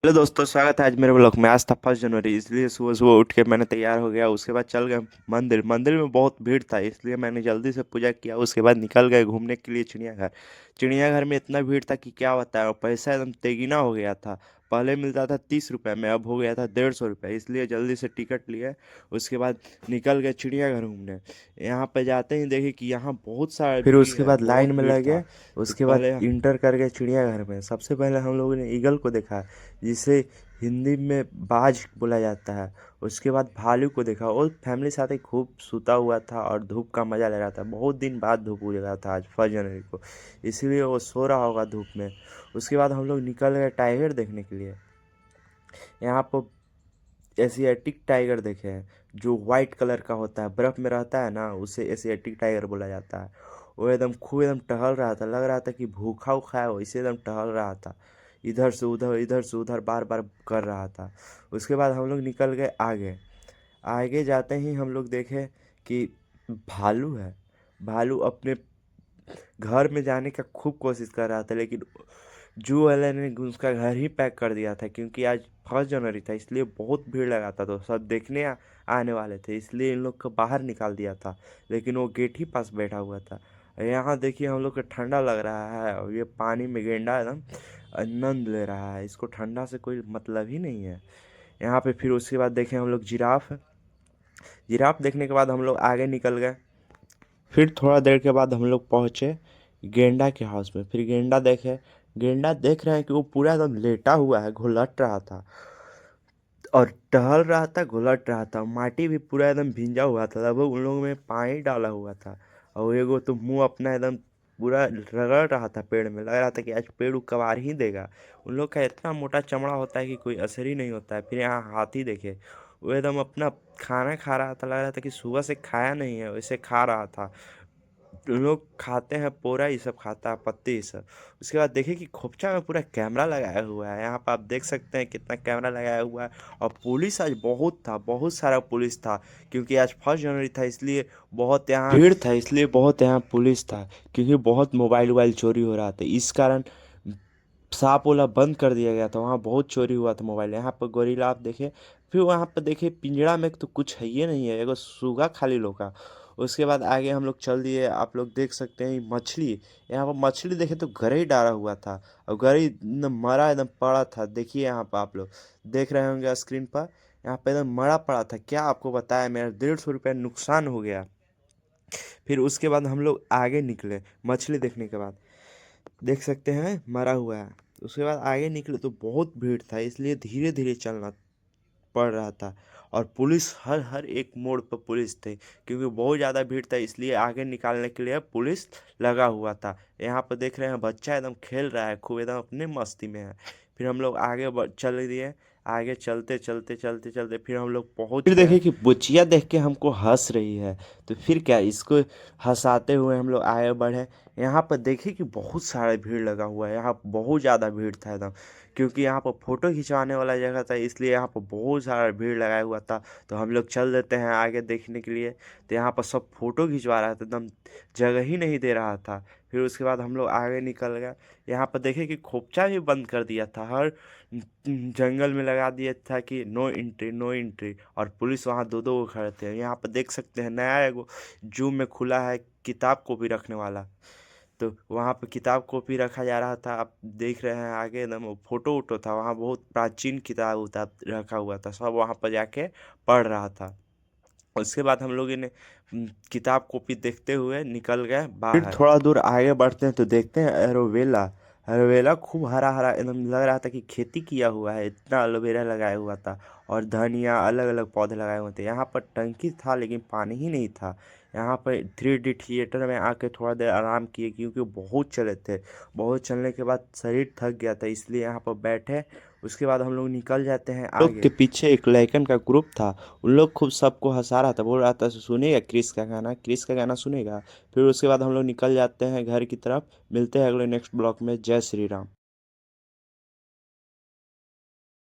Hello दोस्तों, स्वागत है आज मेरे ब्लॉग में। आज था 1 जनवरी, इसलिए सुबह सुबह उठ के मैंने तैयार हो गया। उसके बाद चल गए मंदिर। मंदिर में बहुत भीड़ था, इसलिए मैंने जल्दी से पूजा किया। उसके बाद निकल गए घूमने के लिए चिड़ियाघर। चिड़ियाघर में इतना भीड़ था कि क्या बताया, और पैसा एकदम तेगीना हो गया था। पहले मिलता था 30 रुपये में, अब हो गया था 150 रुपये, इसलिए जल्दी से टिकट लिए। उसके बाद निकल गए चिड़ियाघर घूमने। यहाँ पे जाते ही देखे कि यहाँ बहुत सारा फिर भीड़ उसके है, बाद लाइन बहुत में भीड़ लगे। था। तो उसके बाद पहले इंटर कर गए चिड़ियाघर में। सबसे पहले हम लोगों ने ईगल को देखा, जिसे हिंदी में बाज बोला जाता है। उसके बाद भालू को देखा। और फैमिली साथ ही खूब सूता हुआ था और धूप का मज़ा ले रहा था। बहुत दिन बाद धूप उग रहा था आज 1 जनवरी को, इसीलिए वो सो रहा होगा धूप में। उसके बाद हम लोग निकल गए टाइगर देखने के लिए। यहाँ पर एशियाटिक टाइगर देखे हैं, जो वाइट कलर का होता है, बर्फ़ में रहता है ना, उसे एशियाटिक टाइगर बोला जाता है। वो एकदम खूब एकदम टहल रहा था, लग रहा था कि भूखा उखा है, वैसे एकदम टहल रहा था। इधर से उधर बार बार कर रहा था। उसके बाद हम लोग निकल गए आगे। आगे जाते ही हम लोग देखे कि भालू है। भालू अपने घर में जाने का खूब कोशिश कर रहा था, लेकिन जू वाले ने उसका घर ही पैक कर दिया था, क्योंकि आज 1 जनवरी था, इसलिए बहुत भीड़ लगा था। तो सब देखने आने वाले थे, इसलिए इन लोग को बाहर निकाल दिया था। लेकिन वो गेट ही पास बैठा हुआ था। यहाँ देखिए हम लोग को ठंडा लग रहा है, और ये पानी में गेंडा एकदम आनंद ले रहा है। इसको ठंडा से कोई मतलब ही नहीं है। यहाँ पे फिर उसके बाद देखे हम लोग जिराफ। जिराफ देखने के बाद हम लोग आगे निकल गए। फिर थोड़ा देर के बाद हम लोग पहुँचे गेंडा के हाउस में। फिर गेंडा देखे। गेंडा देख रहे हैं कि वो पूरा एकदम लेटा हुआ है, घुलट रहा था और टहल रहा था, घुलट रहा था। माटी भी पूरा एकदम भींजा हुआ था, लगभग उन लोगों में पानी डाला हुआ था। और एगो तो मुंह अपना एकदम पूरा रगड़ रहा था पेड़ में, लग रहा था कि आज पेड़ कबार ही देगा। उन लोग का इतना मोटा चमड़ा होता है कि कोई असर ही नहीं होता है। फिर यहाँ हाथी देखे, वो एकदम अपना खाना खा रहा था, लग रहा था कि सुबह से खाया नहीं है, वैसे खा रहा था। लोग खाते हैं पोरा, ये सब खाता है, पत्ती ये सब। उसके बाद देखिए कि खोपचा में पूरा कैमरा लगाया हुआ है। यहाँ पर आप देख सकते हैं कितना कैमरा लगाया हुआ है। और पुलिस आज बहुत था, बहुत सारा पुलिस था, क्योंकि आज 1 जनवरी था, इसलिए बहुत यहाँ भीड़ था, इसलिए बहुत यहाँ पुलिस था। क्योंकि बहुत मोबाइल वोबाइल चोरी हो रहा था, इस कारण सांप वाला बंद कर दिया गया था। वहाँ बहुत चोरी हुआ था मोबाइल। यहाँ पर गोरिल्ला आप देखे। फिर वहाँ पर देखे पिंजड़ा में तो कुछ है ही नहीं है, एगो सूगा खाली लोका। उसके बाद आगे हम लोग चल दिए। आप लोग देख सकते हैं मछली। यहाँ पर मछली देखे तो गरई डाला हुआ था, और गरई एकदम मरा एकदम पड़ा था। देखिए यहाँ पर आप लोग देख रहे होंगे स्क्रीन पर, यहाँ पे एकदम मरा पड़ा था। क्या आपको बताया, मेरा 150 रुपया नुकसान हो गया। फिर उसके बाद हम लोग आगे निकले मछली देखने के बाद। देख सकते हैं मरा हुआ है। उसके बाद आगे निकले तो बहुत भीड़ था, इसलिए धीरे धीरे चलना पड़ रहा था। और पुलिस हर हर एक मोड़ पर पुलिस थे, क्योंकि बहुत ज़्यादा भीड़ था, इसलिए आगे निकालने के लिए पुलिस लगा हुआ था। यहाँ पर देख रहे हैं बच्चा एकदम खेल रहा है, खूब एकदम अपने मस्ती में है। फिर हम लोग आगे चल दिए। आगे चलते चलते चलते चलते फिर हम लोग पहुँच फिर देखे कि बुचिया देख के हमको हंस रही है। तो फिर क्या, इसको हंसाते हुए हम लोग आगे बढ़े। यहाँ पर देखिए कि बहुत सारा भीड़ लगा हुआ है, यहाँ बहुत ज़्यादा भीड़ था एकदम, क्योंकि यहाँ पर फ़ोटो खिंचवाने वाला जगह था, इसलिए यहाँ पर बहुत सारा भीड़ लगाया हुआ था। तो हम लोग चल देते हैं आगे देखने के लिए। तो यहाँ पर सब फ़ोटो खिंचवा रहा था, एकदम जगह ही नहीं दे रहा था। फिर उसके बाद हम लोग आगे निकल गए। यहाँ पर देखे कि खोपचा भी बंद कर दिया था, हर जंगल में लगा दिया था कि नो एंट्री नो एंट्री। और पुलिस वहाँ दो दो को खड़े थे। यहाँ पर देख सकते हैं नया एगो जू में खुला है किताब कॉपी रखने वाला। तो वहाँ पे किताब कॉपी रखा जा रहा था। आप देख रहे हैं आगे एकदम वो फोटो वोटो था, वहाँ बहुत प्राचीन किताब उताब रखा हुआ था, सब वहाँ पर जाके पढ़ रहा था। उसके बाद हम लोग ने किताब कॉपी देखते हुए निकल गए फिर बाहर। थोड़ा दूर आगे बढ़ते हैं तो देखते हैं एलोवेला। एलोवेला खूब हरा हरा एकदम लग रहा था कि खेती किया हुआ है, इतना एलोवेरा लगाया हुआ था। और धनिया अलग अलग पौधे लगाए हुए थे। यहाँ पर टंकी था, लेकिन पानी ही नहीं था। यहाँ पर 3D थिएटर में आके थोड़ा देर आराम किए, क्योंकि बहुत चले थे। बहुत चलने के बाद शरीर थक गया था, इसलिए यहाँ पर बैठे। उसके बाद हम लोग निकल जाते हैं लोग के आगे। पीछे एक लड़कन का ग्रुप था, उन लोग खूब सबको हंसा रहा था, बोल रहा था सुनेगा क्रिस का गाना, क्रिस का गाना सुनेगा। फिर उसके बाद हम लोग निकल जाते हैं घर की तरफ। मिलते हैं अगले नेक्स्ट ब्लॉग में। जय श्री राम।